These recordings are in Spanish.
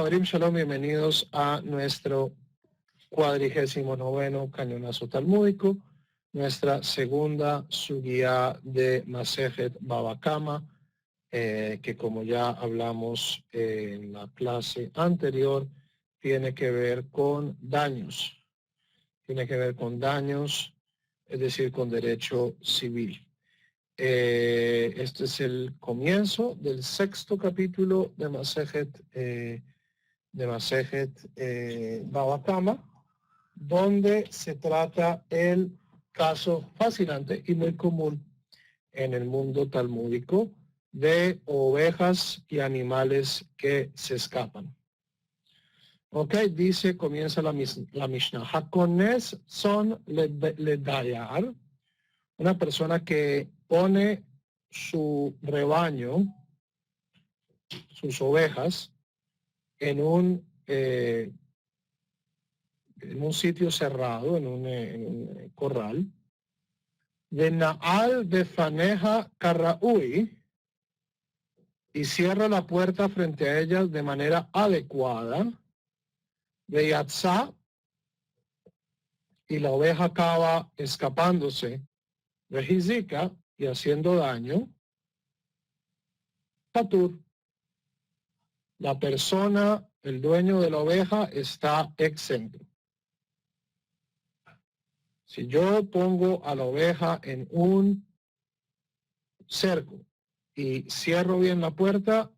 Javerim Shalom, bienvenidos a nuestro 49º cañonazo talmúdico, nuestra segunda sugía de Masejet Baba Kama, que como ya hablamos en la clase anterior, tiene que ver con daños. Tiene que ver con daños, es decir, con derecho civil. Este es el comienzo del 6º capítulo de Masejet Baba Kama, donde se trata el caso fascinante y muy común en el mundo talmúdico de ovejas y animales que se escapan. Ok, dice, comienza la Mishnah. Hakones son ledayar, una persona que pone su rebaño, sus ovejas, en un sitio cerrado, en un corral, de Naal de Faneja Karraui, y cierra la puerta frente a ellas de manera adecuada, de Yatzá, y la oveja acaba escapándose de Hizika y haciendo daño, Patur, la persona, el dueño de la oveja, está exento. Si yo pongo a la oveja en un cerco y cierro bien la puerta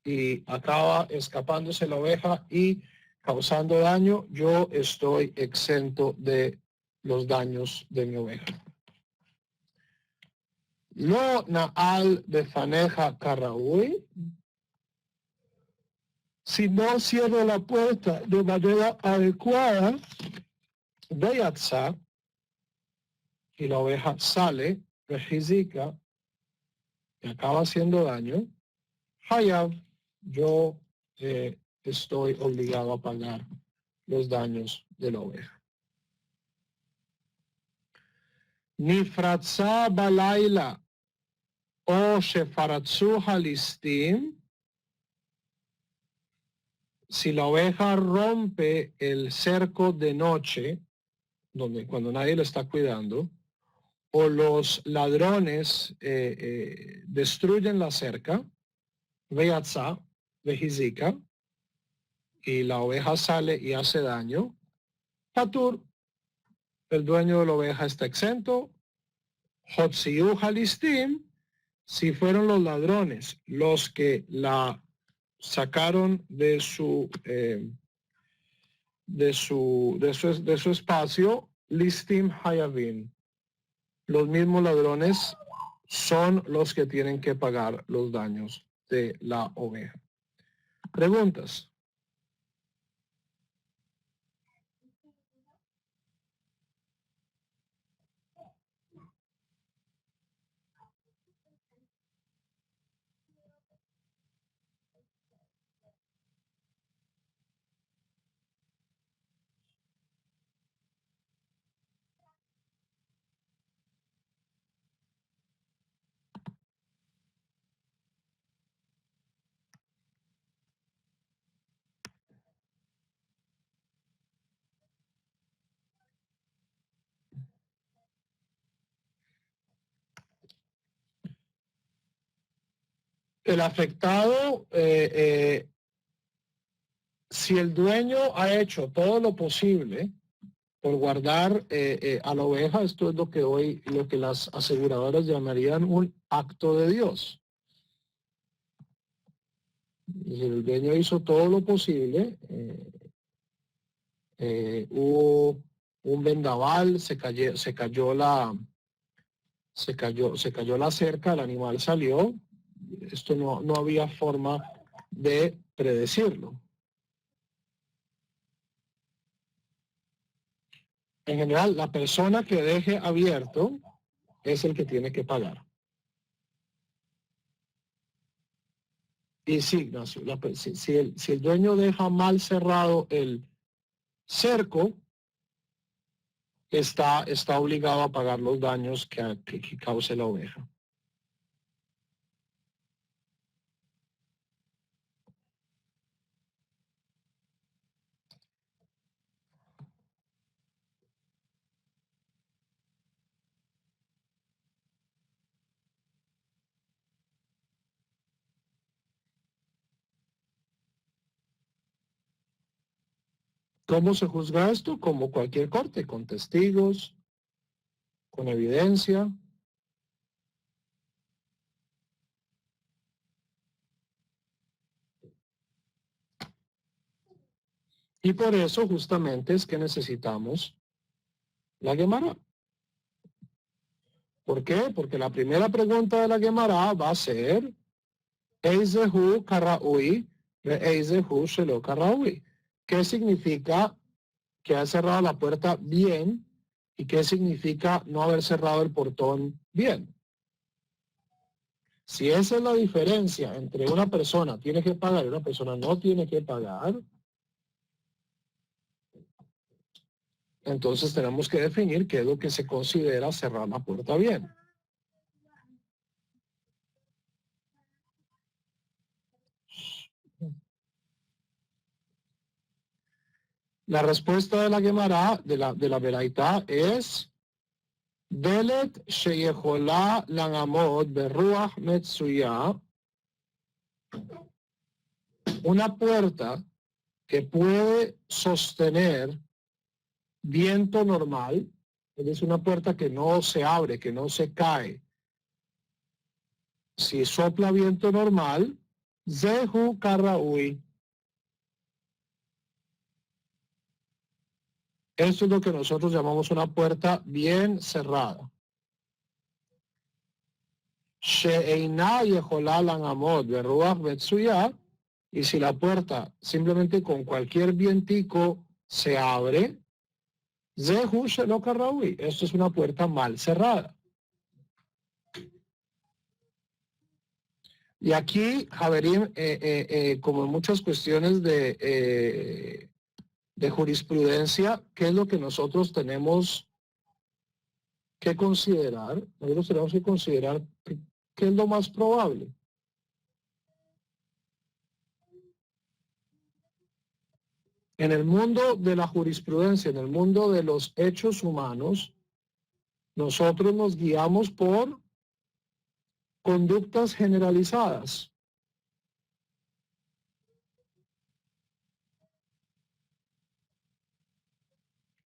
y acaba escapándose la oveja y causando daño, yo estoy exento de los daños de mi oveja. Lo naal de faneja karraui, si no cierro la puerta de manera adecuada, de yatzá, y la oveja sale, rejizika, y acaba haciendo daño, hayab, yo estoy obligado a pagar los daños de la oveja. Nifratza balaila o shefaratzu halistim, si la oveja rompe el cerco de noche, cuando nadie la está cuidando, o los ladrones destruyen la cerca, veyatza, vejizika, y la oveja sale y hace daño, patur, el dueño de la oveja está exento. Hotziu halistim, si fueron los ladrones los que la sacaron de su espacio, listim hayavin, los mismos ladrones son los que tienen que pagar los daños de la oveja. Preguntas. El afectado, si el dueño ha hecho todo lo posible por guardar a la oveja, esto es lo que las aseguradoras llamarían un acto de Dios. Y el dueño hizo todo lo posible, hubo un vendaval, se cayó la cerca, el animal salió. Esto no había forma de predecirlo. En general, la persona que deje abierto es el que tiene que pagar. Y sí, Ignacio, si el dueño deja mal cerrado el cerco, está obligado a pagar los daños que cause la oveja. ¿Cómo se juzga esto? Como cualquier corte, con testigos, con evidencia. Y por eso justamente es que necesitamos la Gemara. ¿Por qué? Porque la primera pregunta de la Gemara va a ser Eizehu Karaui ve Eizehu Shelo Karaui. ¿Qué significa que ha cerrado la puerta bien y qué significa no haber cerrado el portón bien? Si esa es la diferencia entre una persona tiene que pagar y una persona no tiene que pagar, entonces tenemos que definir qué es lo que se considera cerrar la puerta bien. La respuesta de la Gemara, de la Beraita, es Delet sheyechola langamod beruach metsuya, una puerta que puede sostener viento normal, es una puerta que no se abre, que no se cae. Si sopla viento normal, Zehu Karaui. Esto es lo que nosotros llamamos una puerta bien cerrada. She'eina yechola langamod beruach metsuya. Y si la puerta simplemente con cualquier vientico se abre, Zehu Shelo Karaui. Esto es una puerta mal cerrada. Y aquí, Javerim, como en muchas cuestiones de jurisprudencia, ¿qué es lo que nosotros tenemos que considerar? Nosotros tenemos que considerar qué es lo más probable. En el mundo de la jurisprudencia, en el mundo de los hechos humanos, nosotros nos guiamos por conductas generalizadas.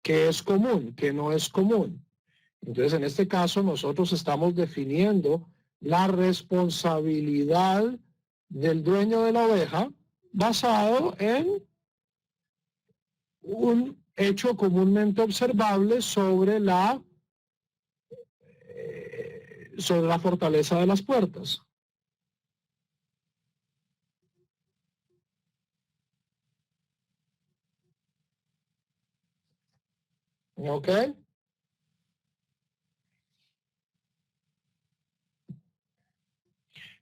¿Qué es común? ¿Qué no es común? Entonces, en este caso, nosotros estamos definiendo la responsabilidad del dueño de la oveja basado en un hecho comúnmente observable sobre la fortaleza de las puertas. ¿Ok?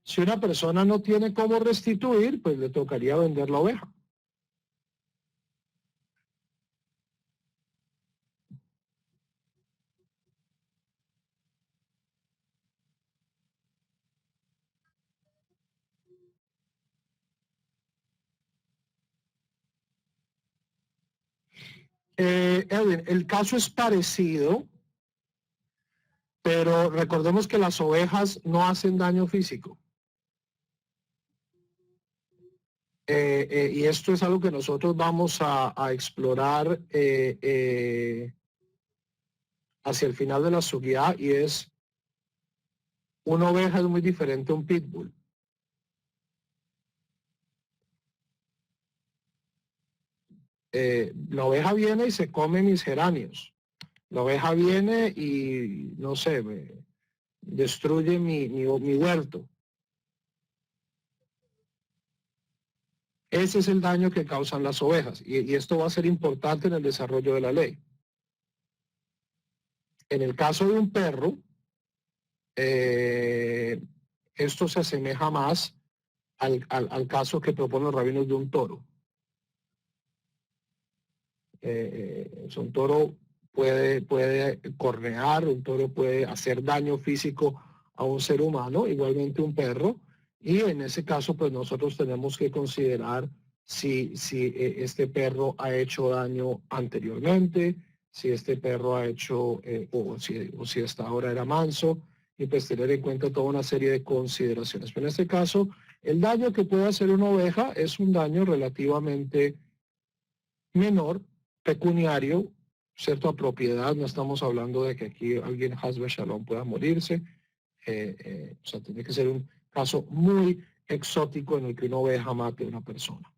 Si una persona no tiene cómo restituir, pues le tocaría vender la oveja. Edwin, el caso es parecido, pero recordemos que las ovejas no hacen daño físico. Y esto es algo que nosotros vamos a explorar hacia el final de la sugía, y es una oveja es muy diferente a un pitbull. La oveja viene y se come mis geranios. La oveja viene y, no sé, destruye mi huerto. Ese es el daño que causan las ovejas, y esto va a ser importante en el desarrollo de la ley. En el caso de un perro, esto se asemeja más al caso que proponen los rabinos de un toro. Un toro puede cornear, un toro puede hacer daño físico a un ser humano, igualmente un perro, y en ese caso pues nosotros tenemos que considerar si este perro ha hecho daño anteriormente, si este perro ha hecho, o si hasta ahora era manso, y pues tener en cuenta toda una serie de consideraciones. Pero en este caso, el daño que puede hacer una oveja es un daño relativamente menor pecuniario, cierto, a propiedad. No estamos hablando de que aquí alguien Hasbe Shalom pueda morirse. O sea, tiene que ser un caso muy exótico en el que uno ve jamás de una persona.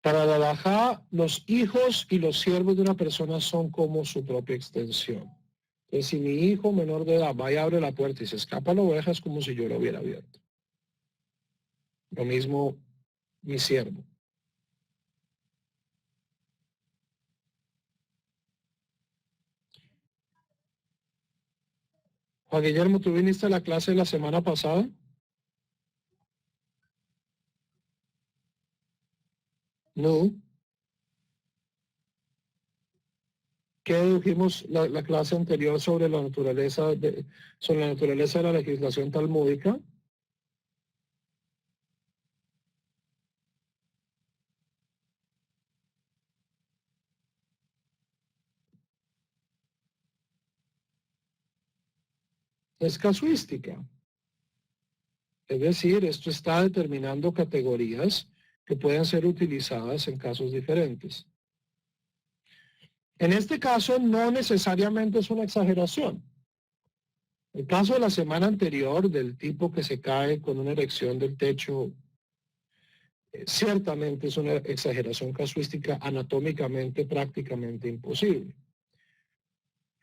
Para la halajá, los hijos y los siervos de una persona son como su propia extensión. Entonces, si mi hijo menor de edad va y abre la puerta y se escapa la oveja, es como si yo lo hubiera abierto. Lo mismo mi siervo. Juan Guillermo, ¿tú viniste a la clase la semana pasada? No. ¿Qué dijimos la clase anterior sobre la naturaleza de la legislación talmúdica? Es casuística. Es decir, esto está determinando categorías que pueden ser utilizadas en casos diferentes. En este caso, no necesariamente es una exageración. El caso de la semana anterior, del tipo que se cae con una erección del techo, ciertamente es una exageración casuística anatómicamente prácticamente imposible.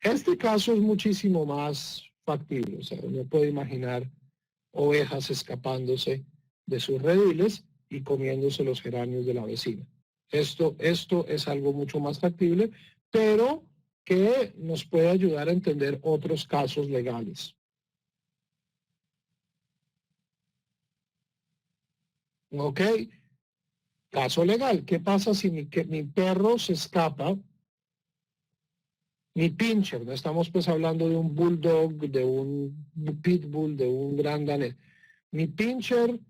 Este caso es muchísimo más factible. O sea, uno puede imaginar ovejas escapándose de sus rediles y comiéndose los geranios de la vecina. Esto es algo mucho más factible, pero que nos puede ayudar a entender otros casos legales. ¿Ok? Caso legal. ¿Qué pasa si mi perro se escapa? Mi pincher, no estamos pues hablando de un bulldog, de un pitbull, de un gran danés. Mi pincher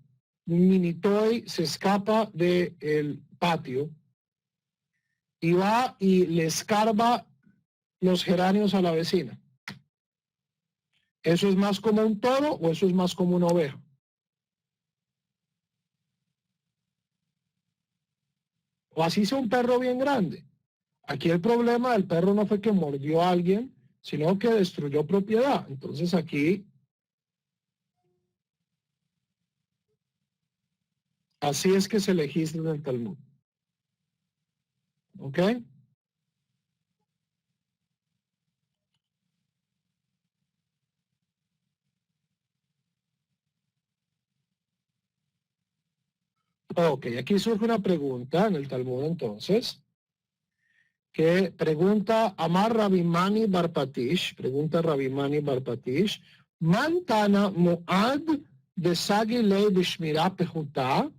mini toy se escapa del patio y va y le escarba los geranios a la vecina. ¿Eso es más como un toro o eso es más como una oveja? O así sea un perro bien grande. Aquí el problema del perro no fue que mordió a alguien, sino que destruyó propiedad. Entonces aquí, así es que se legisla en el Talmud. ¿Ok? Ok, aquí surge una pregunta en el Talmud entonces, que pregunta Amar Rabimani Barpatish, pregunta Rabimani Barpatish, Mantana Muad de Sagi Ley de Shmirá Pejutá.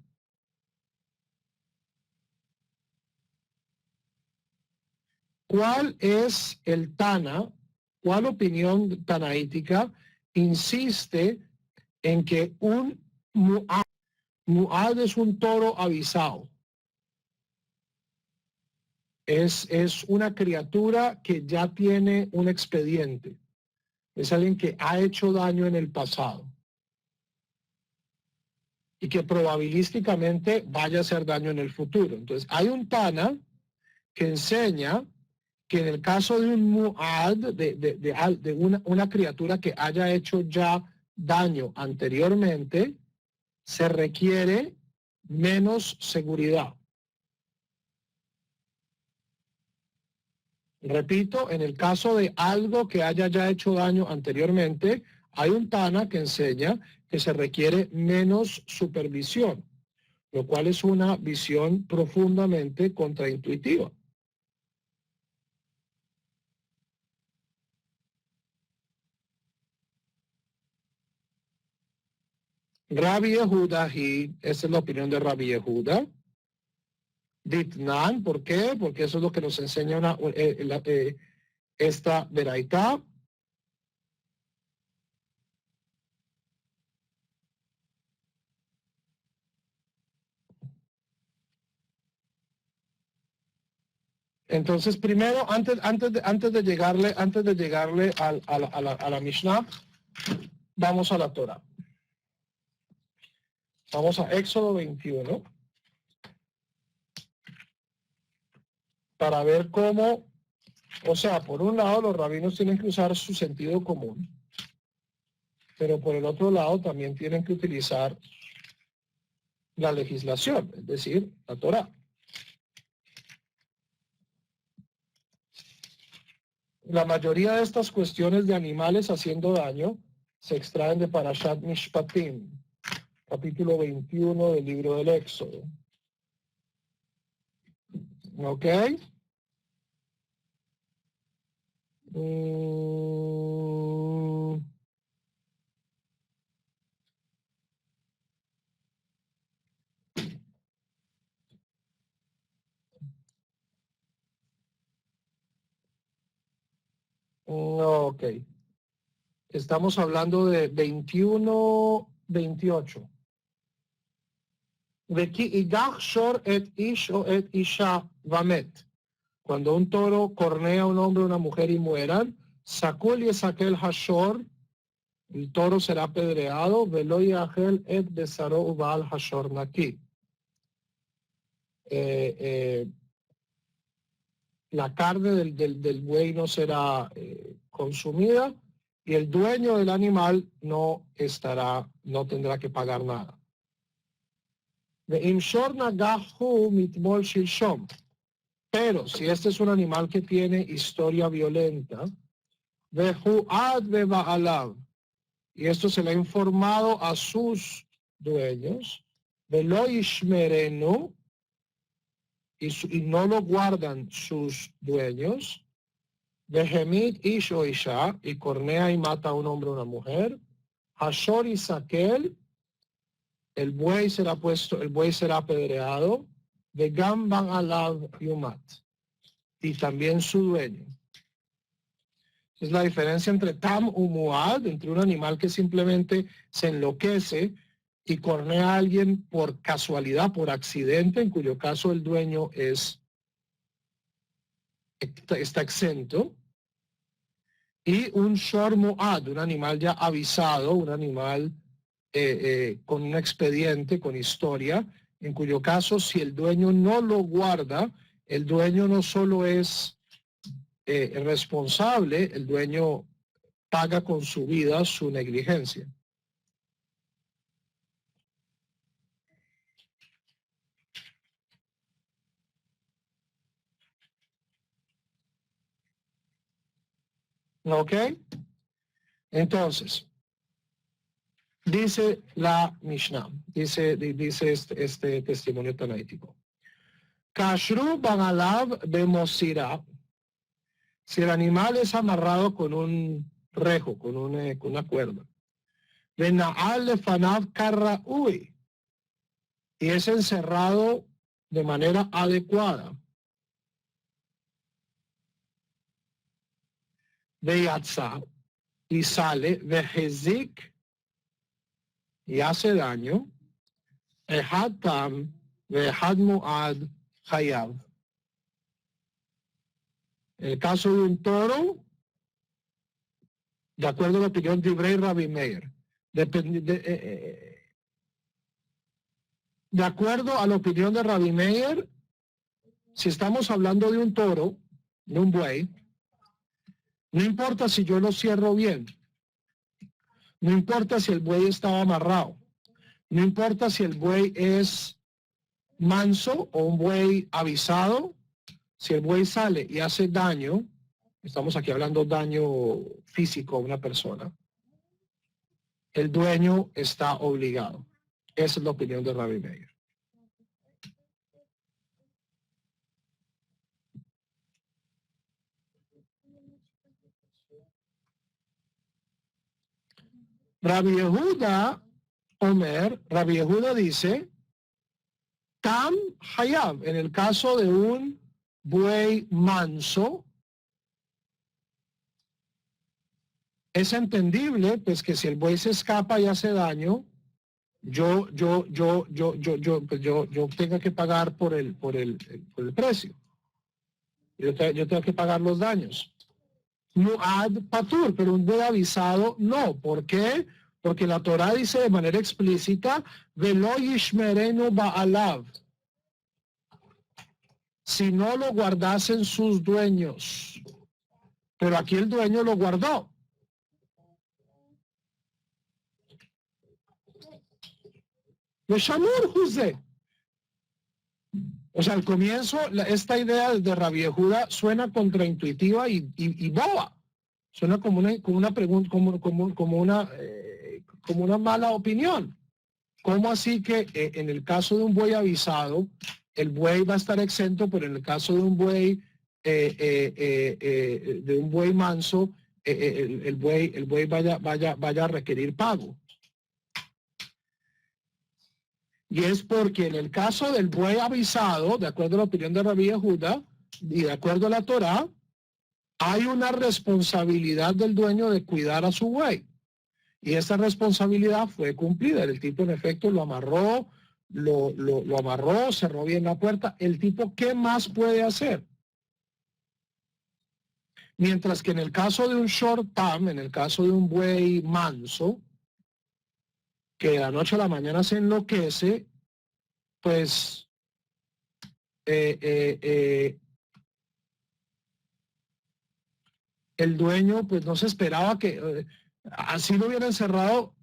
¿Cuál es el Tana? ¿Cuál opinión tanaítica insiste en que un Muad es un toro avisado? Es una criatura que ya tiene un expediente. Es alguien que ha hecho daño en el pasado y que probabilísticamente vaya a hacer daño en el futuro. Entonces, hay un Tana que enseña que en el caso de un mu'ad, de una criatura que haya hecho ya daño anteriormente, se requiere menos seguridad. Repito, en el caso de algo que haya ya hecho daño anteriormente, hay un Tana que enseña que se requiere menos supervisión, lo cual es una visión profundamente contraintuitiva. Rabbi Yehuda, esa es la opinión de Rabbi Yehuda. Ditnan, ¿por qué? Porque eso es lo que nos enseña esta veraitá. Entonces, primero, antes de llegarle a la Mishnah, vamos a la Torah. Vamos a Éxodo 21 para ver cómo, o sea, por un lado los rabinos tienen que usar su sentido común, pero por el otro lado también tienen que utilizar la legislación, es decir, la Torah. La mayoría de estas cuestiones de animales haciendo daño se extraen de Parashat Mishpatim, capítulo 21 del libro del Éxodo. ¿Ok? Ok. Estamos hablando de 21, 28. Cuando un toro cornea a un hombre o una mujer y mueran, Sakul y Sakel Hashor, el toro será apedreado, Velo Yahel et Besaro Baal Hashor Naki. La carne del buey no será consumida y el dueño del animal no tendrá que pagar nada. Pero si este es un animal que tiene historia violenta, y esto se le ha informado a sus dueños, y no lo guardan sus dueños, y cornea y mata a un hombre o una mujer, Hashor y Sakel, el buey será apedreado, de Gamban Alav Yumat, y también su dueño. Es la diferencia entre Tam y Muad, entre un animal que simplemente se enloquece y cornea a alguien por casualidad, por accidente, en cuyo caso el dueño está exento, y un Shor Muad, un animal ya avisado, un animal con un expediente, con historia, en cuyo caso si el dueño no lo guarda, el dueño no solo es responsable, el dueño paga con su vida su negligencia. ¿Ok? Entonces, dice la Mishnah, dice este testimonio tanaítico. Kashru Banalav Bemosira. Si el animal es amarrado con un rejo, con una cuerda, Benaal Lefanav Karraui, y es encerrado de manera adecuada, Beyatza, y sale, Vejezik, y hace daño, Ehad Tam, Vehad Muad, Hayav. En el caso de un toro, de acuerdo a la opinión de Ibrahim Rabbi Meir, de acuerdo a la opinión de Rabbi Meir, si estamos hablando de un toro, de un buey, no importa si yo lo cierro bien, no importa si el buey estaba amarrado, no importa si el buey es manso o un buey avisado, si el buey sale y hace daño, estamos aquí hablando de daño físico a una persona, el dueño está obligado. Esa es la opinión de Rabbi Meir. Rabbi Yehuda Rabbi Yehuda dice, Tam Hayab, en el caso de un buey manso, es entendible, pues, que si el buey se escapa y hace daño, yo tenga que pagar por el precio. yo tengo que pagar los daños. Muad patur, pero un buey avisado no. ¿Por qué? Porque la Torah dice de manera explícita, velo yishmerenu ba'alav, si no lo guardasen sus dueños. Pero aquí el dueño lo guardó. Shamur José. O sea, al comienzo, esta idea de Rabbi Yehuda suena contraintuitiva y boba. Suena como una pregunta, como una mala opinión. ¿Cómo así que en el caso de un buey avisado, el buey va a estar exento, pero en el caso de un buey manso, el buey vaya a requerir pago? Y es porque en el caso del buey avisado, de acuerdo a la opinión de Rabbi Yehuda y de acuerdo a la Torá, hay una responsabilidad del dueño de cuidar a su buey. Y esa responsabilidad fue cumplida. El tipo, en efecto, lo amarró, lo amarró, cerró bien la puerta. El tipo, ¿qué más puede hacer? Mientras que en el caso de un short term, en el caso de un buey manso, que de la noche a la mañana se enloquece, pues el dueño pues no se esperaba que así lo hubieran cerrado.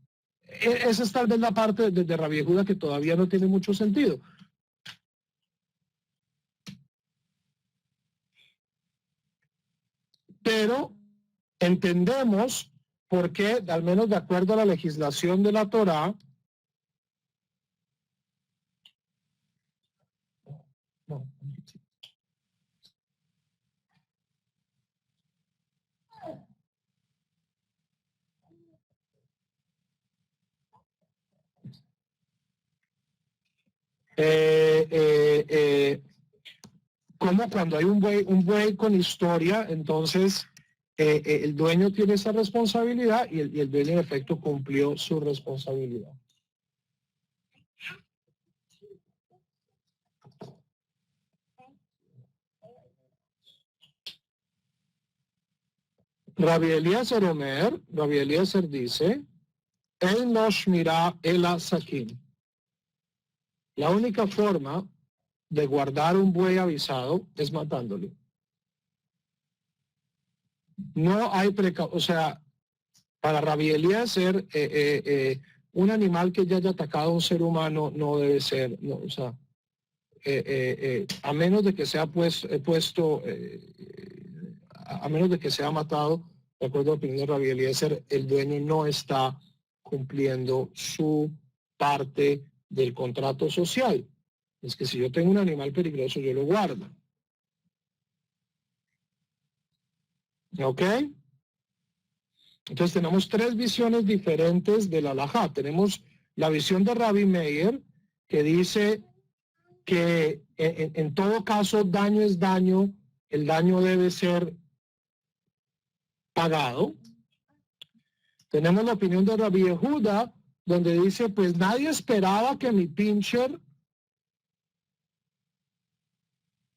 Esa es tal vez la parte de Rabbi Yehuda que todavía no tiene mucho sentido. Pero entendemos por qué, al menos de acuerdo a la legislación de la Torá, como cuando hay un buey con historia, entonces el dueño tiene esa responsabilidad y el dueño en efecto cumplió su responsabilidad. Rabbi Eliezer Omer, Rabbi Eliezer dice, en lo shmirá el saquín. La única forma de guardar un buey avisado es matándolo. No hay precaución, o sea, para Rabbi Eliezer, un animal que ya haya atacado a un ser humano no debe ser, no, o sea, a menos de que sea a menos de que sea matado, de acuerdo a la opinión de Rabbi Eliezer, el dueño no está cumpliendo su parte del contrato social. Es que si yo tengo un animal peligroso, yo lo guardo. ¿Ok? Entonces tenemos tres visiones diferentes de la halajá. Tenemos la visión de Rabbi Meir, que dice que en todo caso daño es daño, el daño debe ser pagado. Tenemos la opinión de Rabbi Yehuda, donde dice, pues nadie esperaba que mi pincher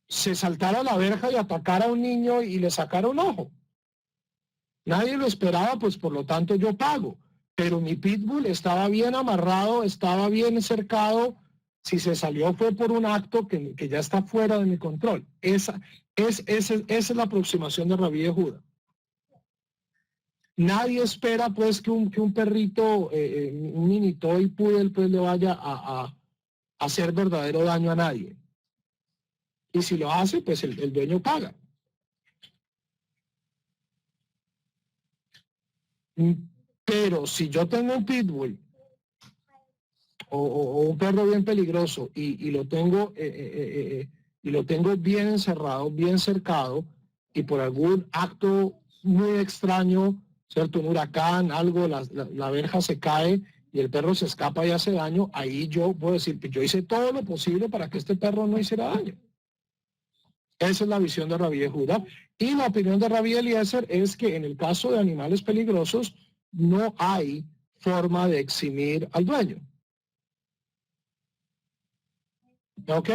se saltara a la verja y atacara a un niño y le sacara un ojo. Nadie lo esperaba, pues por lo tanto yo pago. Pero mi pitbull estaba bien amarrado, estaba bien cercado. Si se salió fue por un acto que ya está fuera de mi control. Esa es la aproximación de Rabbi Yehuda. Nadie espera pues que un perrito, un mini toy poodle, pues le vaya a hacer verdadero daño a nadie. Y si lo hace, pues el dueño paga. Pero si yo tengo un pitbull o un perro bien peligroso y lo tengo bien encerrado, bien cercado, y por algún acto muy extraño, ¿cierto? Un huracán, algo, la verja se cae y el perro se escapa y hace daño, ahí yo puedo decir que yo hice todo lo posible para que este perro no hiciera daño. Esa es la visión de Rabbi Yehuda. Y la opinión de Rabbi Eliezer es que en el caso de animales peligrosos no hay forma de eximir al dueño. ¿Ok?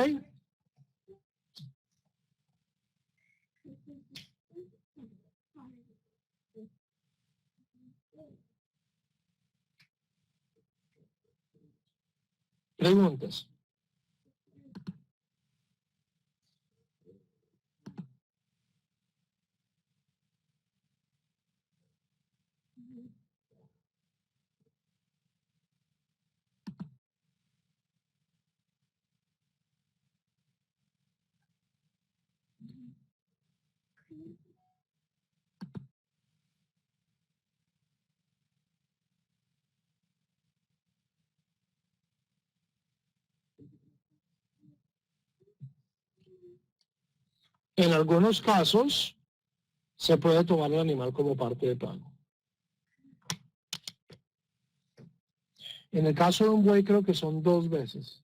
Preguntas. En algunos casos se puede tomar el animal como parte de pago. En el caso de un buey creo que son 2 veces.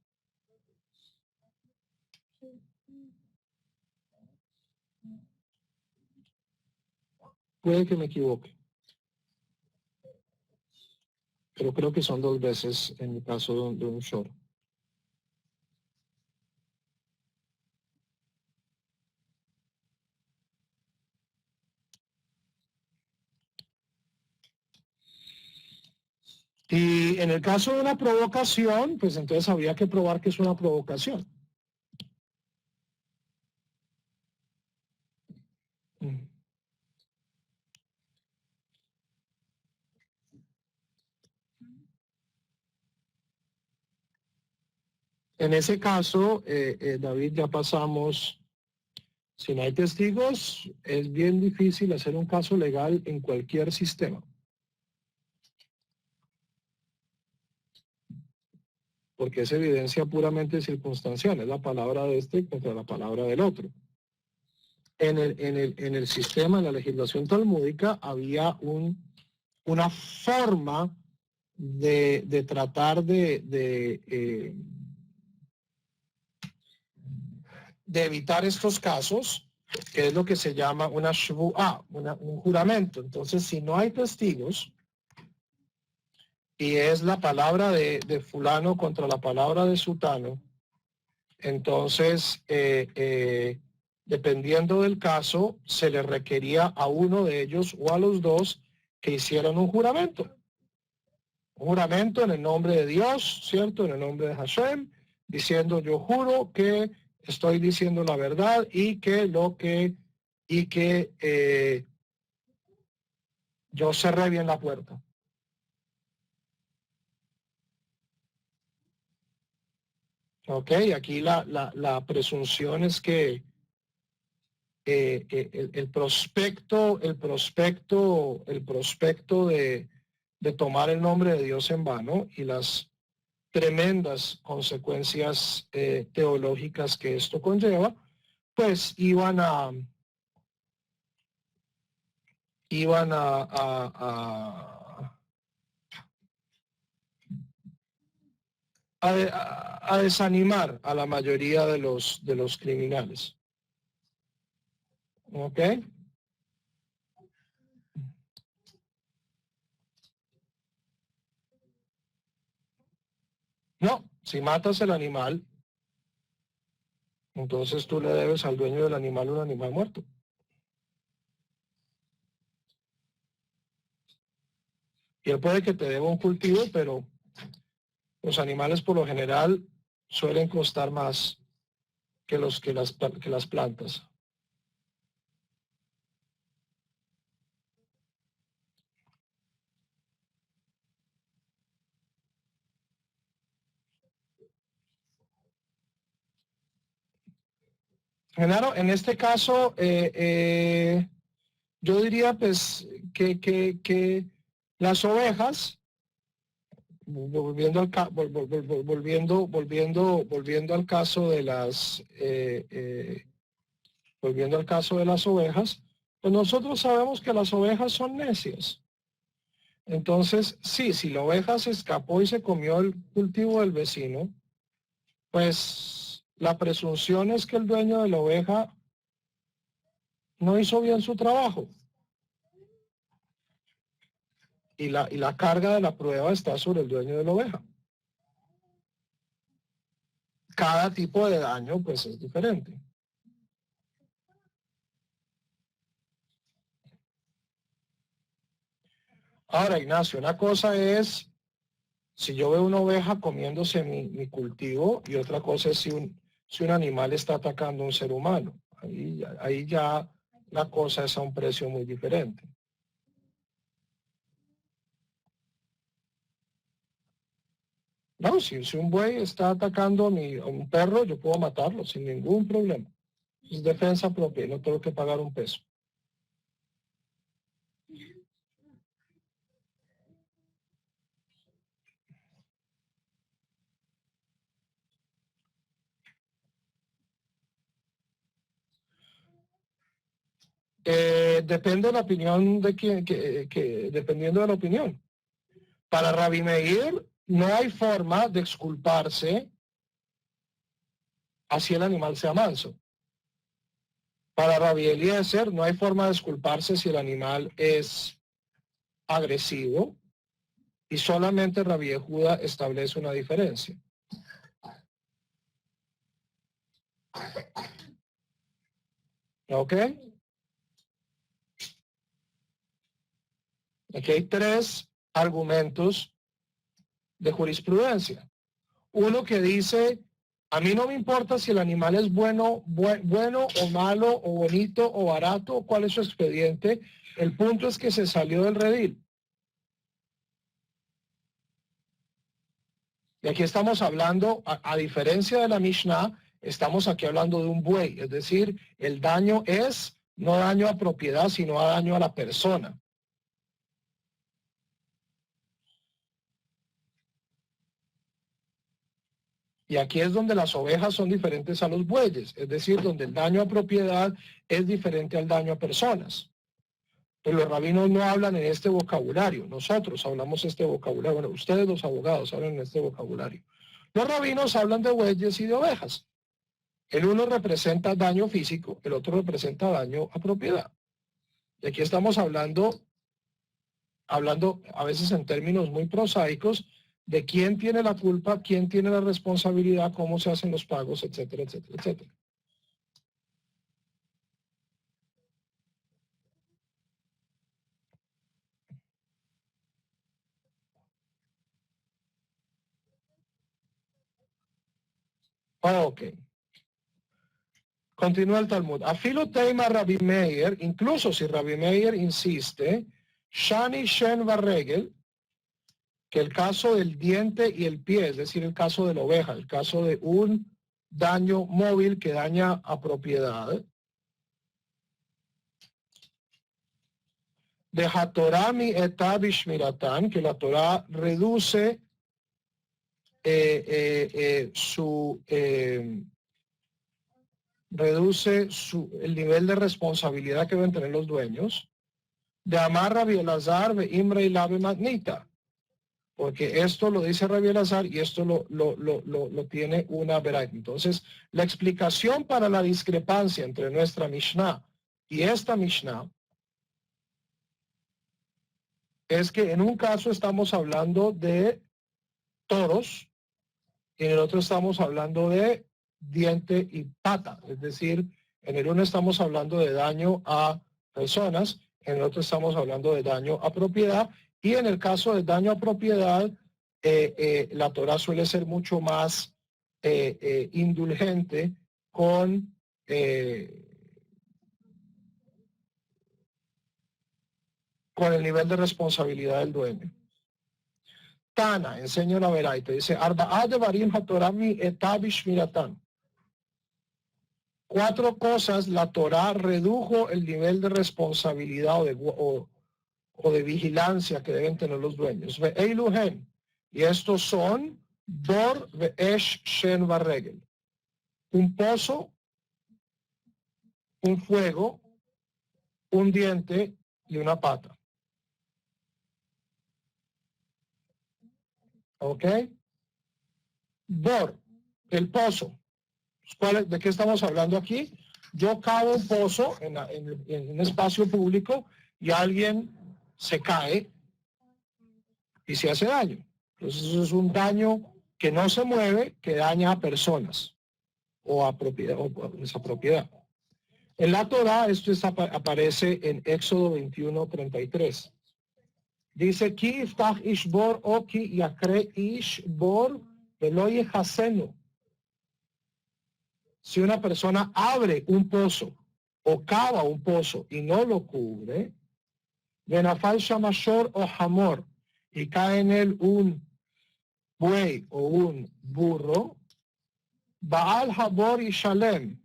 Puede que me equivoque, pero creo que son 2 veces en el caso de un short. Y en el caso de una provocación, pues entonces habría que probar que es una provocación. En ese caso, David, ya pasamos, si no hay testigos, es bien difícil hacer un caso legal en cualquier sistema. Porque es evidencia puramente circunstancial, es la palabra de este contra la palabra del otro. En el sistema, en la legislación talmúdica, había una forma de tratar de evitar estos casos, que es lo que se llama una shvu'ah, un juramento. Entonces, si no hay testigos, y es la palabra de fulano contra la palabra de sutano, entonces, dependiendo del caso, se le requería a uno de ellos o a los dos que hicieran un juramento. Un juramento en el nombre de Dios, ¿cierto? En el nombre de Hashem, diciendo yo juro que estoy diciendo la verdad y que yo cerré bien la puerta. Ok, aquí la presunción es que el prospecto de tomar el nombre de Dios en vano y las tremendas consecuencias teológicas que esto conlleva, pues iban a desanimar a la mayoría de los criminales. ¿Ok? No, si matas el animal, entonces tú le debes al dueño del animal un animal muerto. Y él puede que te deba un cultivo, pero los animales por lo general suelen costar más que las plantas. Genaro, en este caso, yo diría pues que las ovejas, volviendo al caso de volviendo al caso de las ovejas, pues nosotros sabemos que las ovejas son necias. Entonces, sí, si la oveja se escapó y se comió el cultivo del vecino, pues la presunción es que el dueño de la oveja no hizo bien su trabajo. Y la carga de la prueba está sobre el dueño de la oveja. Cada tipo de daño, pues, es diferente. Ahora, Ignacio, una cosa es Si yo veo una oveja comiéndose mi cultivo, y otra cosa es si un animal está atacando a un ser humano. Ahí ya la cosa es a un precio muy diferente. No, si un buey está atacando a un perro, yo puedo matarlo sin ningún problema. Es defensa propia, no tengo que pagar un peso. Depende de la opinión de quien, dependiendo de la opinión. Para Rabbi Meir no hay forma de exculparse así el animal sea manso. Para Rabbi Eliezer no hay forma de exculparse si el animal es agresivo, y solamente Rabbi Yehuda establece una diferencia. ¿Ok? Aquí hay 3 argumentos de jurisprudencia. Uno que dice, a mí no me importa si el animal es bueno o malo o bonito o barato o cuál es su expediente, el punto es que se salió del redil. Y aquí estamos hablando, a diferencia de la Mishnah, estamos aquí hablando de un buey, es decir, el daño es no daño a propiedad, sino a daño a la persona. Y aquí es donde las ovejas son diferentes a los bueyes, es decir, donde el daño a propiedad es diferente al daño a personas. Pero los rabinos no hablan en este vocabulario, nosotros hablamos este vocabulario, bueno, ustedes los abogados hablan en este vocabulario. Los rabinos hablan de bueyes y de ovejas. El uno representa daño físico, el otro representa daño a propiedad. Y aquí estamos hablando a veces en términos muy prosaicos, de quién tiene la culpa, quién tiene la responsabilidad, cómo se hacen los pagos, etcétera, etcétera, etcétera. Ok. Continúa el Talmud. Afilo teima Rabbi Meir, incluso si Rabbi Meir insiste, Shani Shen Barregel, que el caso del diente y el pie, es decir, el caso de la oveja, el caso de un daño móvil que daña a propiedad, de Hatorami etabishmiratan, que la Torah reduce el nivel de responsabilidad que deben tener los dueños, de Amar Rabbi Elazar, de Imre y Labe Magnita, porque esto lo dice Rabbi Elazar y esto lo tiene una veráis. Entonces, la explicación para la discrepancia entre nuestra Mishnah y esta Mishnah es que en un caso estamos hablando de toros y en el otro estamos hablando de diente y pata, es decir, en el uno estamos hablando de daño a personas, en el otro estamos hablando de daño a propiedad, y en el caso de daño a propiedad, la Torah suele ser mucho más indulgente con el nivel de responsabilidad del dueño. Tana, enseña la veraita, dice, Arba'ad devarim hatorami etabish miratan. 4 cosas la Torah redujo el nivel de responsabilidad o de vigilancia que deben tener los dueños. Ve'eiluhen, y estos son Bor ve'esh shen barregel. Un pozo, un fuego, un diente y una pata. ¿Ok? Bor, el pozo. ¿De qué estamos hablando aquí? Yo cavo un pozo en un espacio público y alguien se cae y se hace daño. Entonces eso es un daño que no se mueve, que daña a personas o a propiedad o a esa propiedad. En la Torah esto aparece en Éxodo 21:33. Dice, ki iftach ishbor o ki yakre ishbor velo yehasenu. Si una persona abre un pozo o cava un pozo y no lo cubre, venafal shamashor o hamor, y cae en él un buey o un burro, Baal Habor y Shalem,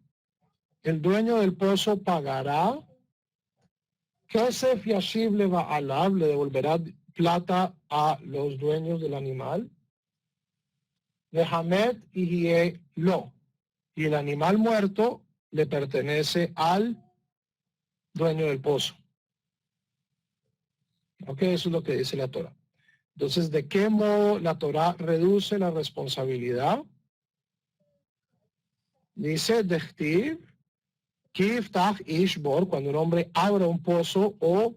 el dueño del pozo pagará, Kesef Yashib le Baalab, le devolverá plata a los dueños del animal, de Hamed y Lo, y el animal muerto le pertenece al dueño del pozo. Ok, eso es lo que dice la Torah. Entonces, ¿de qué modo la Torah reduce la responsabilidad? Dice, Dechtiv, Kiftach Ishbor, cuando un hombre abre un pozo o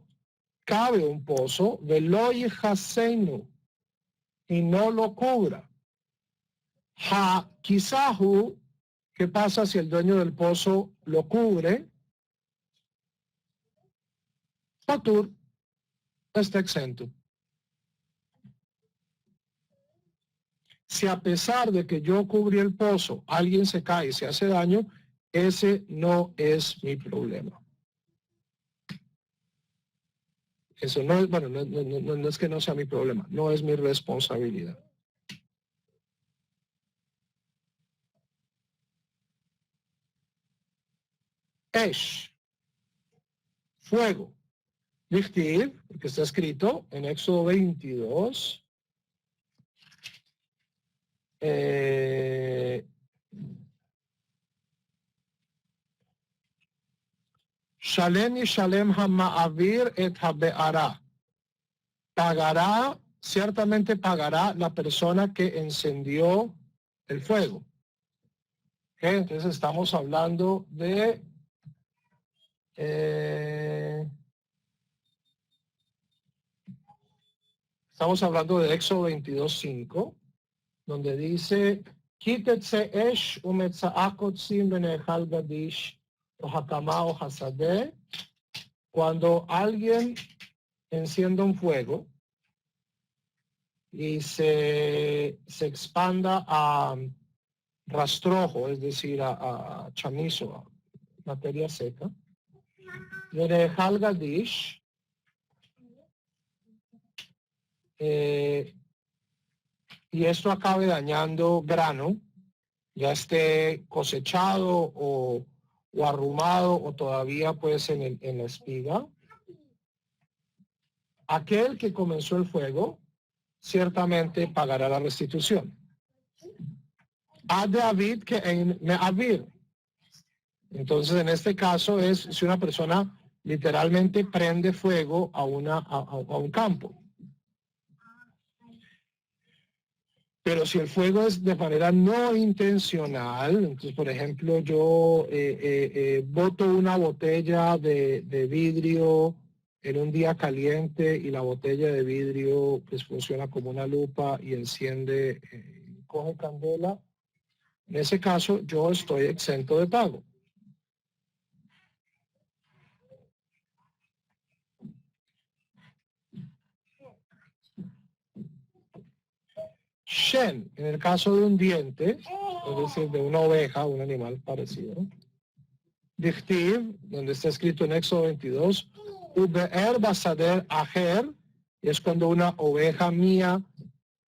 cabe un pozo, Veloy Hasenu, y no lo cubra. Ha Kisahu, ¿qué pasa si el dueño del pozo lo cubre? Patur está exento. Si a pesar de que yo cubrí el pozo, alguien se cae y se hace daño, ese no es mi problema. Eso no es, bueno, no es que no sea mi problema, no es mi responsabilidad. Esh, fuego. Dichtiv, que está escrito en Éxodo 22. Shalem y Shalem Hama'avir et Habe'ara. Pagará, ciertamente pagará la persona que encendió el fuego. ¿Okay? Entonces estamos hablando de Éxodo 22:5, donde dice, Kitetse esh umetzaakot sim benechal gadish o hakama o hasadeh. Cuando alguien encienda un fuego y se expanda a rastrojo, es decir, a chamizo, a materia seca, benechal gadish, y esto acabe dañando grano, ya esté cosechado o arrumado o todavía pues en la espiga, aquel que comenzó el fuego ciertamente pagará la restitución. A David que en Me'avir. Entonces en este caso es si una persona literalmente prende fuego a un campo. Pero si el fuego es de manera no intencional, entonces, por ejemplo, yo boto una botella de vidrio en un día caliente y la botella de vidrio pues funciona como una lupa y enciende, coge candela, en ese caso yo estoy exento de pago. Shen, en el caso de un diente, es decir, de una oveja, un animal parecido. Dichtiv, donde está escrito en Éxodo 22, Ube'er basader ajer, es cuando una oveja mía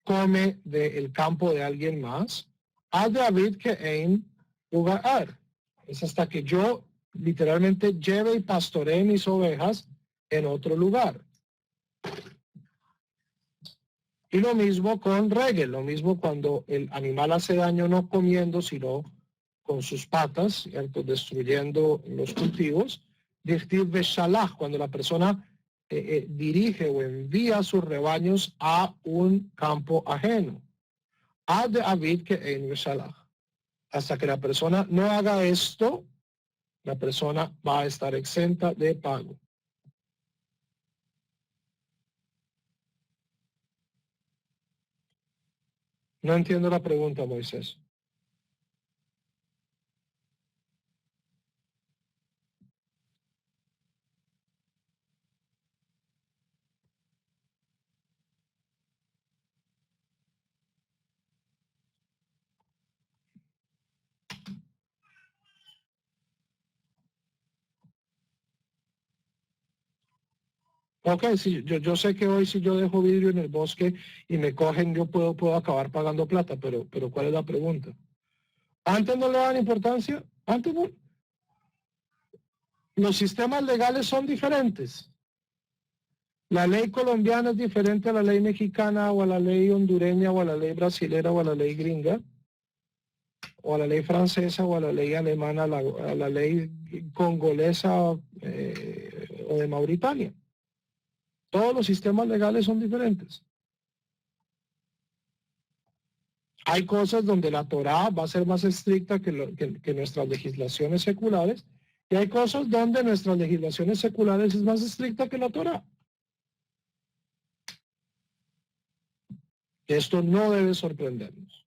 come del campo de alguien más. A David que ein Ube'er, es hasta que yo literalmente lleve y pastoree mis ovejas en otro lugar. Y lo mismo con regel, lo mismo cuando el animal hace daño no comiendo, sino con sus patas, ¿cierto? Destruyendo los cultivos. Cuando la persona dirige o envía sus rebaños a un campo ajeno. Hasta que la persona no haga esto, la persona va a estar exenta de pago. No entiendo la pregunta, Moisés. Ok, sí, yo sé que hoy si yo dejo vidrio en el bosque y me cogen, yo puedo acabar pagando plata, pero ¿cuál es la pregunta? Antes no le dan importancia, antes no. Los sistemas legales son diferentes. La ley colombiana es diferente a la ley mexicana o a la ley hondureña o a la ley brasilera o a la ley gringa o a la ley francesa o a la ley alemana, a la ley congolesa o de Mauritania. Todos los sistemas legales son diferentes. Hay cosas donde la Torá va a ser más estricta que nuestras legislaciones seculares y hay cosas donde nuestras legislaciones seculares es más estricta que la Torá. Esto no debe sorprendernos.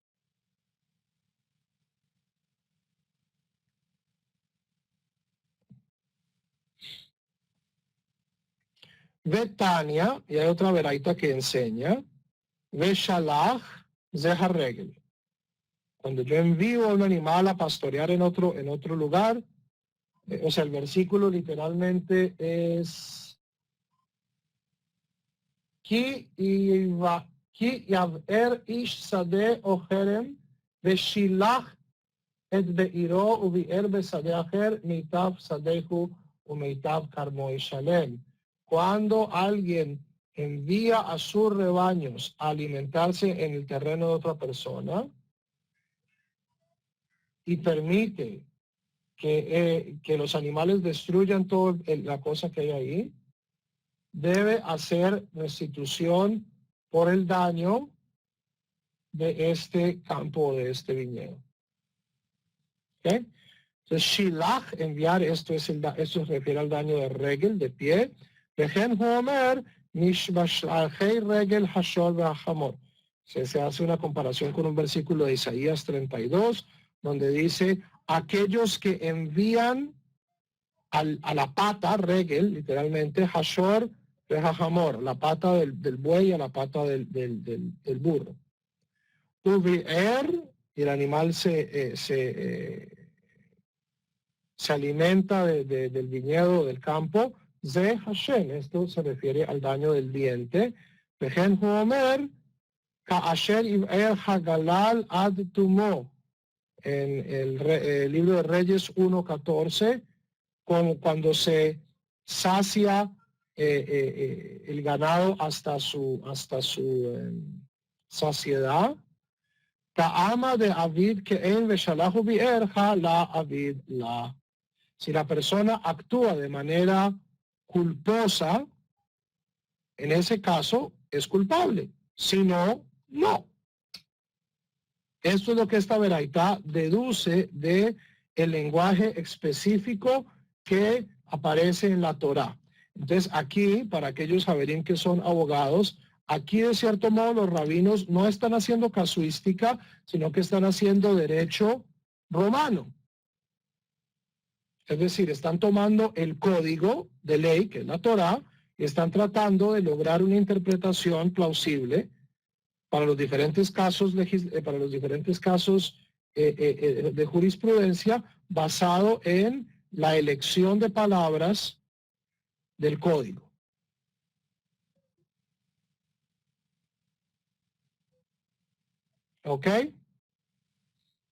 Ve Tania, y hay otra veraita que enseña, ve Shalach Zeharregel. Cuando yo envío a un animal a pastorear en otro lugar, o sea, el versículo literalmente es Ki yaver ish sadeh ocherem veshilach et beiro uvier besadeh acher meitav sadehu umeitav karmo ishalem. Cuando alguien envía a sus rebaños a alimentarse en el terreno de otra persona y permite que los animales destruyan toda la cosa que hay ahí, debe hacer restitución por el daño de este campo, de este viñedo. ¿Okay? Entonces, shilach, enviar, esto se refiere al daño de regel, de pie. Vejen homer, nishbashachei regel hashor ve'achamor. Se hace una comparación con un versículo de Isaías 32, donde dice, aquellos que envían a la pata, regel, literalmente, hashor ve'achamor, la pata del buey a la pata del burro. Uvier, y el animal se alimenta del viñedo, del campo, Ze Hashem, esto se refiere al daño del diente. Vejen Homer, Ka'asher Iver Hagalal Ad Tumo, en el libro de Reyes 1:14, como cuando se sacia el ganado hasta su saciedad. Ta'ama de Avid que en Veshalahu Bierja la Avid la. Si la persona actúa de manera culposa, en ese caso es culpable. Si no, no. Esto es lo que esta veraitá deduce de el lenguaje específico que aparece en la Torá. Entonces aquí, para aquellos javerín que son abogados, aquí de cierto modo los rabinos no están haciendo casuística, sino que están haciendo derecho romano. Es decir, están tomando el código de ley, que es la Torá, y están tratando de lograr una interpretación plausible para los diferentes casos, de jurisprudencia basado en la elección de palabras del código. ¿Ok?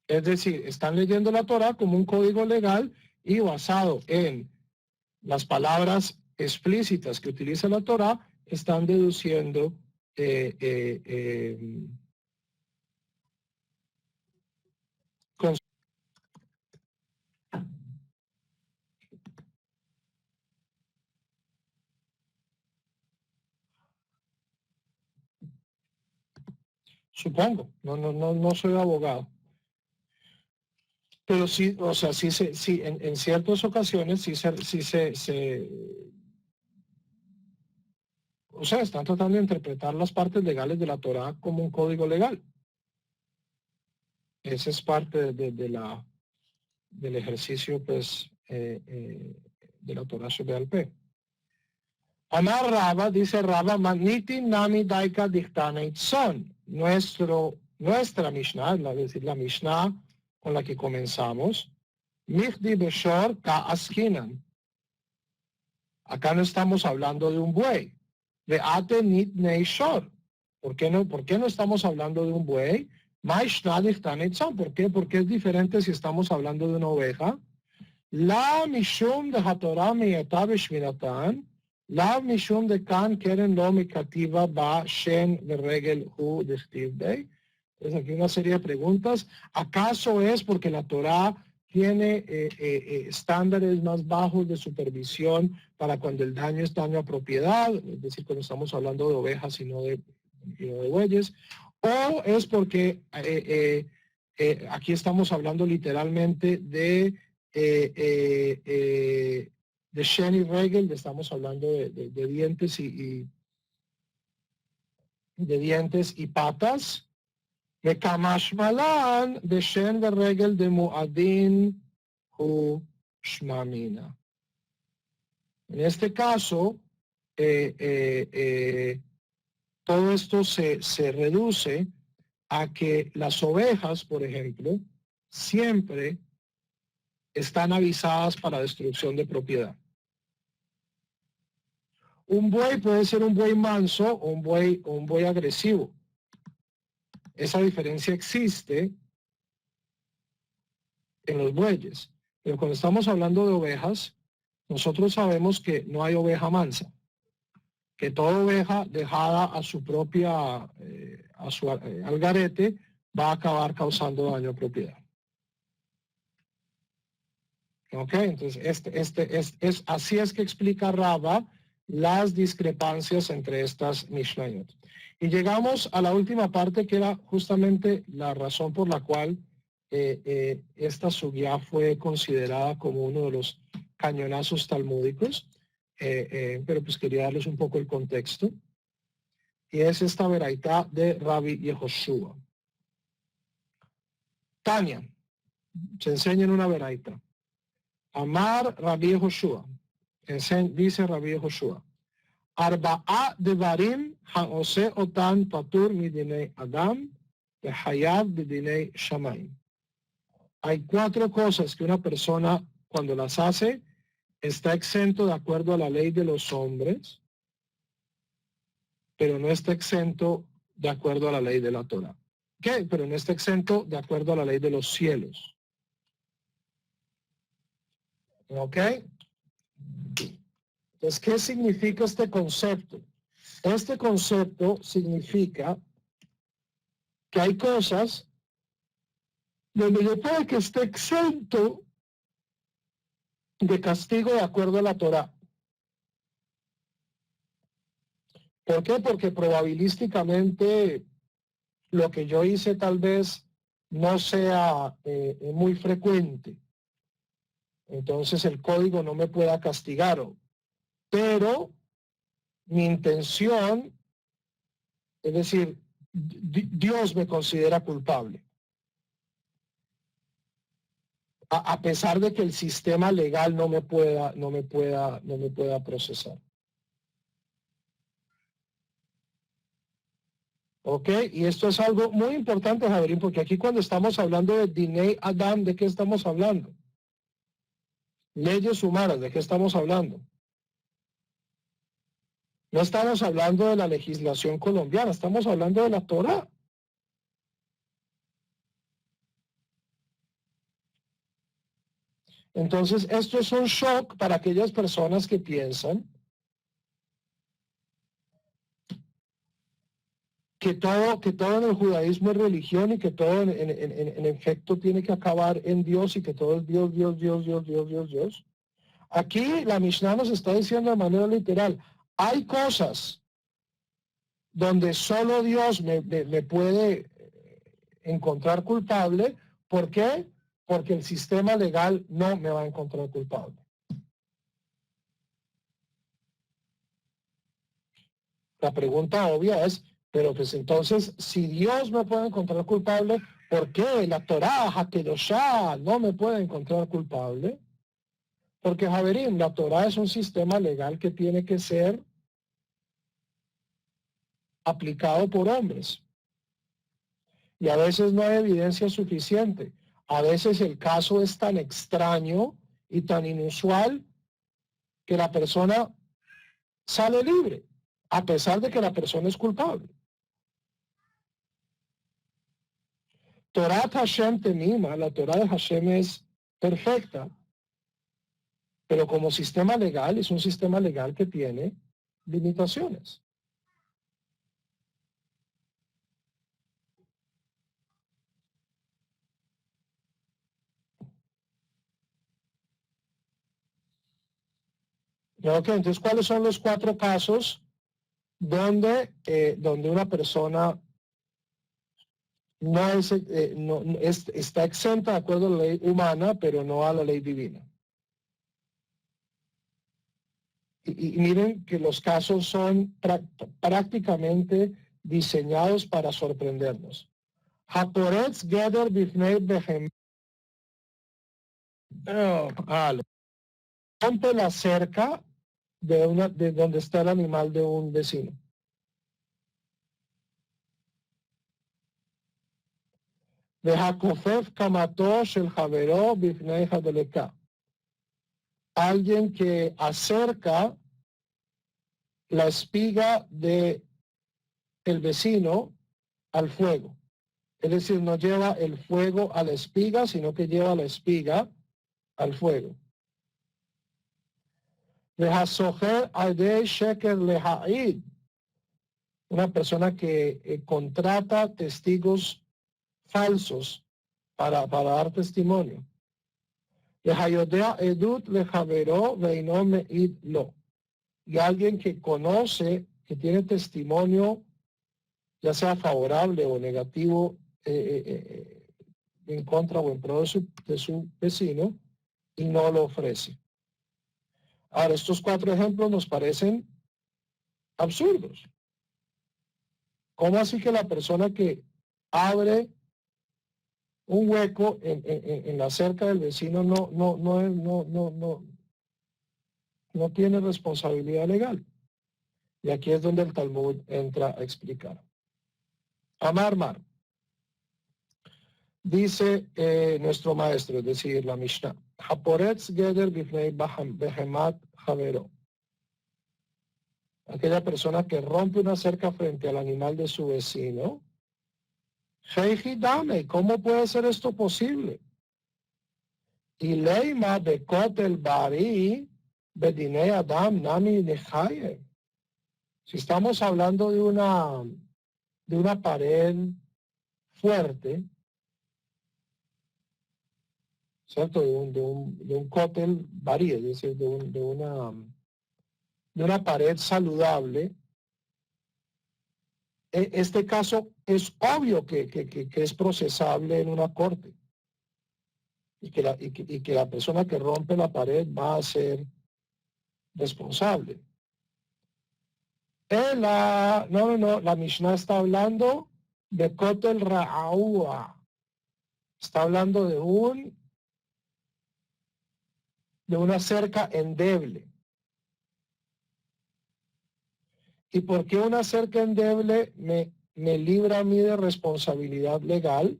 Es decir, están leyendo la Torá como un código legal y basado en las palabras explícitas que utiliza la Torá, están deduciendo supongo, no soy abogado. Pero sí, o sea, sí en ciertas ocasiones o sea, están tratando de interpretar las partes legales de la Torá como un código legal. Esa es parte del ejercicio, pues, de la Torá sobre Alpe. Amar Raba, dice Raba, Magniti Nami Daika Dichtana Itzon. Nuestra Mishnah, es decir, la Mishnah con la que comenzamos, Michdi Beshor Ka Askinan. Acá no estamos hablando de un buey. De atenit neishor. ¿Por qué no estamos hablando de un buey? ¿Por qué? Porque es diferente si estamos hablando de una oveja. La mishum de hatorah miyata b'shminatan. La mishum de kan keren lo mikativa ba shen veregel hu dechtiv bey. Entonces aquí una serie de preguntas. ¿Acaso es porque la Torah tiene estándares más bajos de supervisión para cuando el daño es daño a propiedad? Es decir, cuando estamos hablando de ovejas y no de bueyes. ¿O es porque aquí estamos hablando literalmente de Shen y Regel, estamos hablando de dientes de dientes y patas? De Kamashmalan, de Shen de Regel de Muadin u Shmamina. En este caso, todo esto se reduce a que las ovejas, por ejemplo, siempre están avisadas para destrucción de propiedad. Un buey puede ser un buey manso o un buey agresivo. Esa diferencia existe en los bueyes. Pero cuando estamos hablando de ovejas, nosotros sabemos que no hay oveja mansa. Que toda oveja dejada a su propia, algarete, va a acabar causando daño a propiedad. Ok, entonces así es que explica Raba las discrepancias entre estas Mishnayot. Y llegamos a la última parte, que era justamente la razón por la cual esta sugya fue considerada como uno de los cañonazos talmúdicos, pero pues quería darles un poco el contexto. Y es esta veraitá de Rabbi Yehoshua. Tania, se enseña en una veraitá. Amar Rabbi Yehoshua, dice Rabbi Yehoshua, Arba'a devarim ha'ose otan patur midinei Adam vehayav bidinei Shamayim. Hay 4 cosas que una persona, cuando las hace, está exento de acuerdo a la ley de los hombres, pero no está exento de acuerdo a la ley de la Torah. ¿Qué? Pero no está exento de acuerdo a la ley de los cielos. ¿Ok? Entonces, ¿qué significa este concepto? Este concepto significa que hay cosas donde yo puedo que esté exento de castigo de acuerdo a la Torah. ¿Por qué? Porque probabilísticamente lo que yo hice tal vez no sea muy frecuente. Entonces el código no me pueda castigar. Pero mi intención, es decir, Dios me considera culpable. A pesar de que el sistema legal no me pueda procesar. ¿Ok? Y esto es algo muy importante, Javerín, porque aquí cuando estamos hablando de Dinei Adam, ¿de qué estamos hablando? Leyes humanas, ¿de qué estamos hablando? No estamos hablando de la legislación colombiana, estamos hablando de la Torah. Entonces, esto es un shock para aquellas personas que piensan que todo en el judaísmo es religión y que todo en efecto tiene que acabar en Dios y que todo es Dios, Dios, Dios, Dios, Dios, Dios, Dios. Aquí la Mishnah nos está diciendo de manera literal, hay cosas donde solo Dios me puede encontrar culpable. ¿Por qué? Porque el sistema legal no me va a encontrar culpable. La pregunta obvia es, pero pues entonces, si Dios me puede encontrar culpable, ¿por qué la Torah, Hakedoshá, no me puede encontrar culpable? Porque, Javerín, la Torah es un sistema legal que tiene que ser aplicado por hombres. Y a veces no hay evidencia suficiente. A veces el caso es tan extraño y tan inusual que la persona sale libre, a pesar de que la persona es culpable. Torah Hashem temima, la Torah de Hashem es perfecta, pero como sistema legal es un sistema legal que tiene limitaciones. Ok, entonces, ¿cuáles son los 4 casos donde una persona está exenta de acuerdo a la ley humana, pero no a la ley divina? Y miren que los casos son prácticamente diseñados para sorprendernos. Haporetz Geder Bifnei Behem. Rompe la cerca de donde está el animal de un vecino. Vehakofef Kamato Shel Javero Bifnei Hadeleka. Alguien que acerca la espiga de el vecino al fuego. Es decir, no lleva el fuego a la espiga, sino que lleva la espiga al fuego. Una persona que contrata testigos falsos para dar testimonio. Y alguien que conoce, que tiene testimonio, ya sea favorable o negativo, en contra o en pro de su vecino, y no lo ofrece. Ahora, estos 4 ejemplos nos parecen absurdos. ¿Cómo así que la persona que abre un hueco en la cerca del vecino no tiene responsabilidad legal? Y aquí es donde el Talmud entra a explicar. Amar Mar. Dice nuestro maestro, es decir, la Mishnah. Haporetz Geder Bifnei Behemat Javero. Aquella persona que rompe una cerca frente al animal de su vecino. Heiji Dame, ¿cómo puede ser esto posible? Y Leima de Kotel Bari Bedine Adam Nami Nehaye. Si estamos hablando de una pared fuerte, ¿cierto? De un cótel Bari, es decir, de una pared saludable, este caso es obvio que es procesable en una corte y que la persona que rompe la pared va a ser responsable. La Mishnah está hablando de Kotel Ra'aua. Está hablando de una cerca endeble. ¿Y por qué una cerca endeble me libra a mí de responsabilidad legal?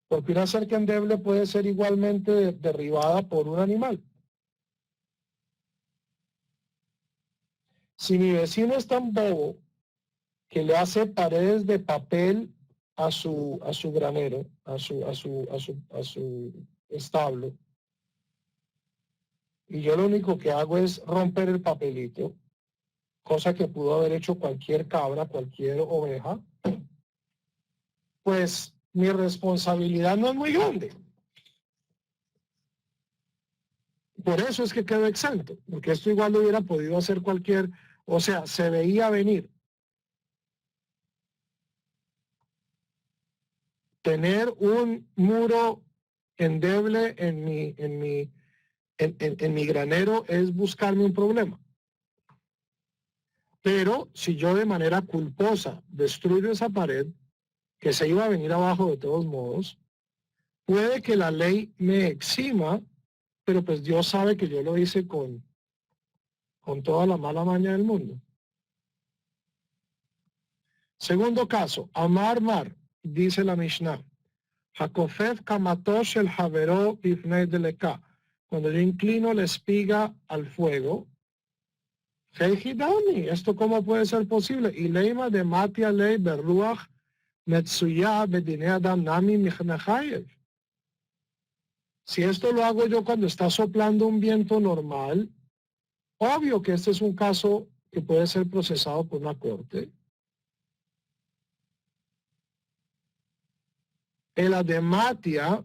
Porque una cerca endeble puede ser igualmente derribada por un animal. Si mi vecino es tan bobo que le hace paredes de papel a su granero, a su establo, y yo lo único que hago es romper el papelito, cosa que pudo haber hecho cualquier cabra, cualquier oveja, pues mi responsabilidad no es muy grande. Por eso es que quedo exento, porque esto igual lo hubiera podido hacer cualquier, o sea, se veía venir. Tener un muro endeble en mi granero es buscarme un problema. Pero si yo de manera culposa destruyo esa pared, que se iba a venir abajo de todos modos, puede que la ley me exima, pero pues Dios sabe que yo lo hice con toda la mala maña del mundo. Segundo caso, Amar Mar, dice la Mishnah, Hakofef Kamatosh el Javero Bifnei Deleka. cuando yo inclino la espiga al fuego, Heijidami, ¿esto cómo puede ser posible? Y leima de matia ley berruach metsuya bedine adam nami michnachayev. Si esto lo hago yo cuando está soplando un viento normal, obvio que este es un caso que puede ser procesado por una corte. El adematia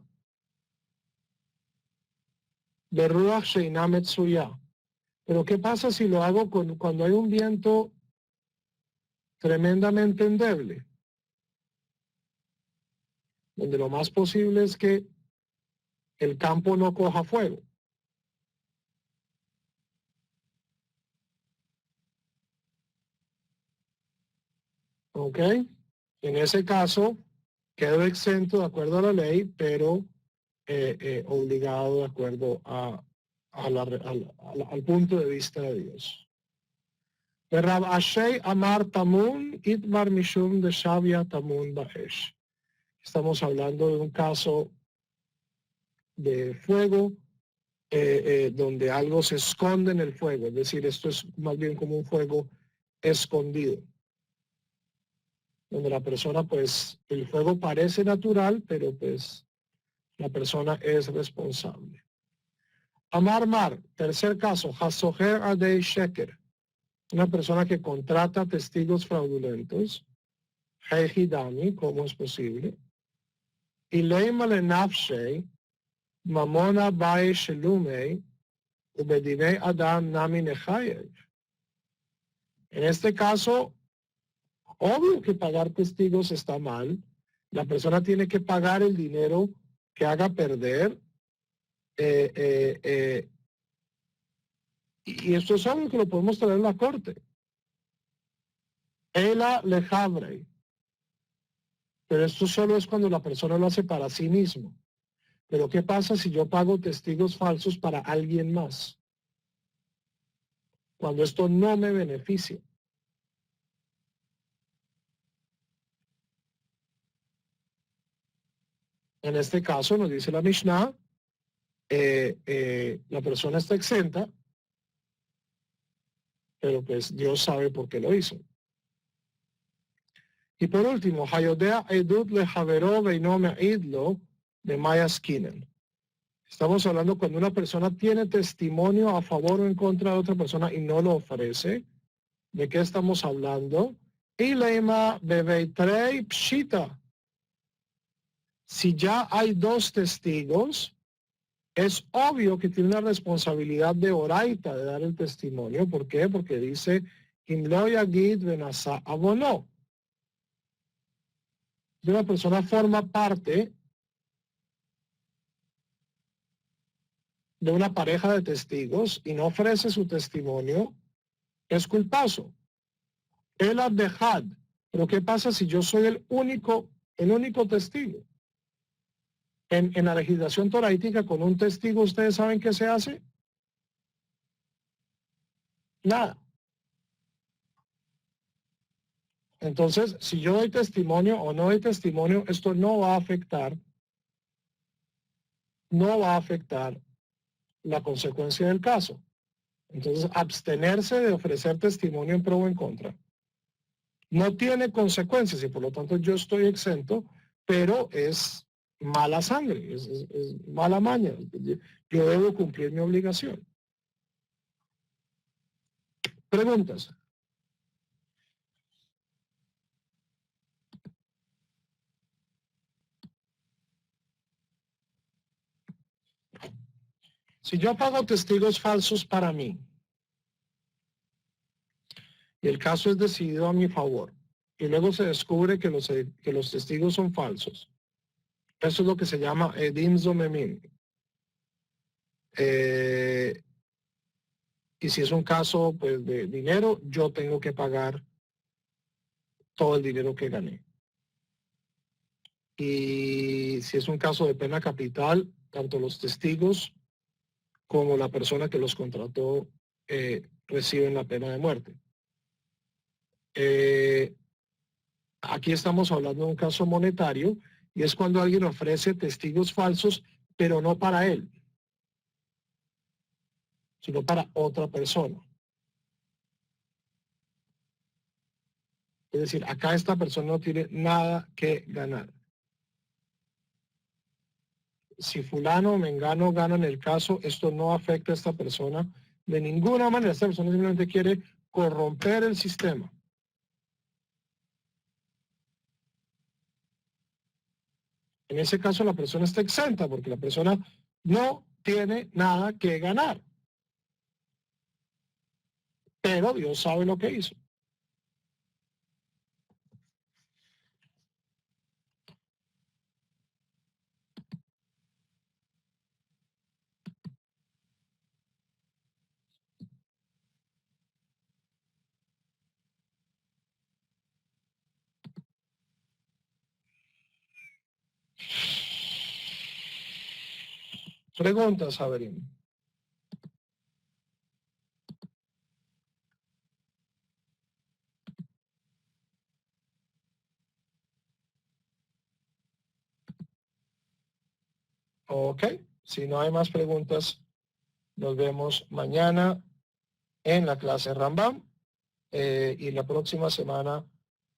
de Ruach Sheina Metsuya. Pero ¿qué pasa si lo hago cuando hay un viento tremendamente endeble? Donde lo más posible es que el campo no coja fuego. ¿Ok? En ese caso, quedo exento de acuerdo a la ley, pero obligado de acuerdo al punto de vista de Dios. Rab Ashei Amar Tamun Itmar Mishum de Shavia Tamun Baesh. Estamos hablando de un caso de fuego donde algo se esconde en el fuego, es decir, esto es más bien como un fuego escondido, donde la persona, pues, el fuego parece natural, pero pues la persona es responsable. Amar Mar, tercer caso, Hasoher Adei Sheker, una persona que contrata testigos fraudulentos, Heijidami, ¿cómo es posible? Y Leima le Nafshei, Mamona Bae Shelumei, Ubedinei Adam Nami Nechayev. En este caso, obvio que pagar testigos está mal. La persona tiene que pagar el dinero que haga perder. Y esto es algo que lo podemos traer en la corte. Ela lejabrei. Pero esto solo es cuando la persona lo hace para sí mismo. Pero ¿qué pasa si yo pago testigos falsos para alguien más? Cuando esto no me beneficia. En este caso, nos dice la Mishnah, la persona está exenta, pero pues Dios sabe por qué lo hizo. Y por último, Hayodea Edut le Javeró Beinome Idlo de Maya Skinnen. Estamos hablando cuando una persona tiene testimonio a favor o en contra de otra persona y no lo ofrece. ¿De qué estamos hablando? Y leima bebeitrei pshita. Si ya hay dos testigos, es obvio que tiene una responsabilidad de oraita de dar el testimonio. ¿Por qué? Porque dice, Imlo yagid benasa abono. Si una persona forma parte de una pareja de testigos y no ofrece su testimonio, es culposo. El abdejad. Pero ¿qué pasa si yo soy el único testigo? En la legislación toraítica, con un testigo, ¿ustedes saben qué se hace? Nada. Entonces, si yo doy testimonio o no doy testimonio, esto no va a afectar la consecuencia del caso. Entonces, abstenerse de ofrecer testimonio en pro o en contra no tiene consecuencias y por lo tanto yo estoy exento, pero es mala sangre, es mala maña. Yo debo cumplir mi obligación. Preguntas. Si yo pago testigos falsos para mí y el caso es decidido a mi favor y luego se descubre que los testigos son falsos, eso es lo que se llama edim zomemim. Y si es un caso pues, de dinero, yo tengo que pagar todo el dinero que gané. Y si es un caso de pena capital, tanto los testigos como la persona que los contrató reciben la pena de muerte. Aquí estamos hablando de un caso monetario y es cuando alguien ofrece testigos falsos, pero no para él. sino para otra persona. Es decir, acá esta persona no tiene nada que ganar. Si fulano o mengano ganan el caso, esto no afecta a esta persona de ninguna manera. Esta persona simplemente quiere corromper el sistema. En ese caso la persona está exenta porque la persona no tiene nada que ganar. Pero Dios sabe lo que hizo. Preguntas, Saberín. Ok, si no hay más preguntas, nos vemos mañana en la clase Rambam y la próxima semana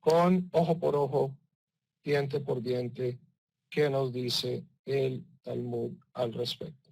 con ojo por ojo, diente por diente, qué nos dice el Talmud al respecto.